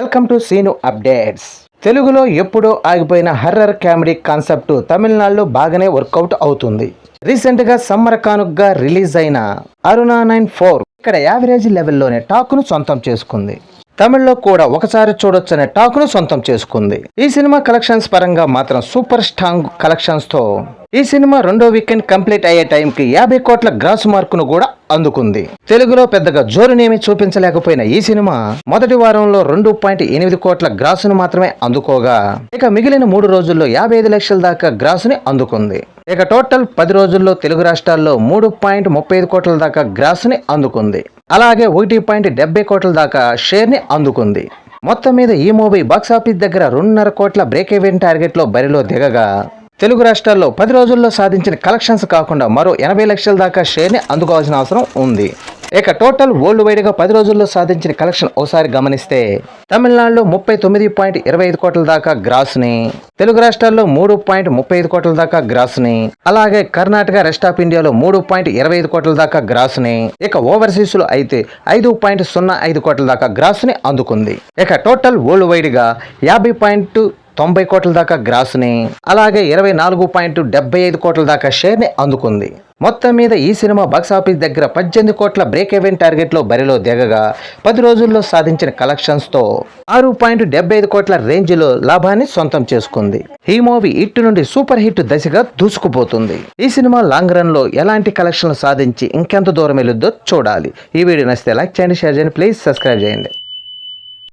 Welcome to scene updates. తెలుగులో ఎప్పుడో ఆగిపోయిన హర్రర్ కామెడీ కాన్సెప్ట్ తమిళనాడులో బాగానే వర్కౌట్ అవుతుంది. రీసెంట్ గా సమ్మర్ కానుకగా రిలీజ్ అయిన అరుణ 94 ఇక్కడ యావరేజ్ లెవెల్లోనే టాక్ను సొంతం చేసుకుంది. తమిళ్లో కూడా ఒకసారి చూడొచ్చనే టాక్ను సొంతం చేసుకుంది. ఈ సినిమా కలెక్షన్స్ పరంగా మాత్రం సూపర్ స్ట్రాంగ్ కలెక్షన్స్ తో ఈ సినిమా రెండో వీకెండ్ కంప్లీట్ అయ్యే టైంకి 50 కోట్ల గ్రాస్ మార్కును కూడా అందుకుంది. తెలుగులో పెద్దగా జోరునేమి చూపించలేకపోయిన ఈ సినిమా మొదటి వారంలో 2.8 కోట్ల గ్రాసును మాత్రమే అందుకోగా ఇక మిగిలిన 3 రోజుల్లో 55 లక్షల దాకా గ్రాసుని అందుకుంది. ఇక టోటల్ 10 రోజుల్లో తెలుగు రాష్ట్రాల్లో 3.35 కోట్ల దాకా గ్రాసుని అందుకుంది. అలాగే 1.70 కోట్ల దాకా షేర్ ని అందుకుంది. మొత్తం మీద ఈ మూవీ బాక్సాఫీస్ దగ్గర 2.5 కోట్ల బ్రేక్ ఈవెన్ టార్గెట్ లో బరిలో దిగగా తెలుగు రాష్ట్రాల్లో 10 రోజుల్లో సాధించిన కలెక్షన్స్ కాకుండా మరో 80 లక్షల దాకా షేర్ ని అందుకోవాల్సిన అవసరం ఉంది. ఇక టోటల్ వరల్డ్ వైడ్ గా 10 రోజుల్లో సాధించిన కలెక్షన్ ఒకసారి గమనిస్తే తమిళనాడులో 39.25 కోట్ల దాకా గ్రాస్ ని, తెలుగు రాష్ట్రాల్లో 3.35 కోట్ల దాకా గ్రాస్ ని, అలాగే కర్ణాటక రెస్ట్ ఆఫ్ ఇండియాలో 3.25 కోట్ల దాకా గ్రాస్ ని, ఇక ఓవర్సీస్ లో అయితే 5.05 కోట్ల దాకా గ్రాస్ ని అందుకుంది. ఇక టోటల్ వరల్డ్ వైడ్ గా 50.90 కోట్ల దాకా గ్రాస్ ని, అలాగే 24.75 కోట్ల దాకా షేర్ ని అందుకుంది. మొత్తం మీద ఈ సినిమా బాక్సాఫీస్ దగ్గర 18 కోట్ల బ్రేక్ ఈవెన్ టార్గెట్ లో బరిలో దిగగా 10 రోజుల్లో సాధించిన కలెక్షన్స్ తో 6.75 కోట్ల రేంజ్ లో లాభాన్ని సొంతం చేసుకుంది. ఈ మూవీ హిట్ నుండి సూపర్ హిట్ దశగా దూసుకుపోతుంది. ఈ సినిమా లాంగ్ రన్ లో ఎలాంటి కలెక్షన్లు సాధించి ఇంకెంత దూరం వెళ్ళొద్దో చూడాలి. ఈ వీడియో నచ్చితే లైక్ చేయండి, షేర్ చేయండి, ప్లీజ్ సబ్స్క్రైబ్ చేయండి.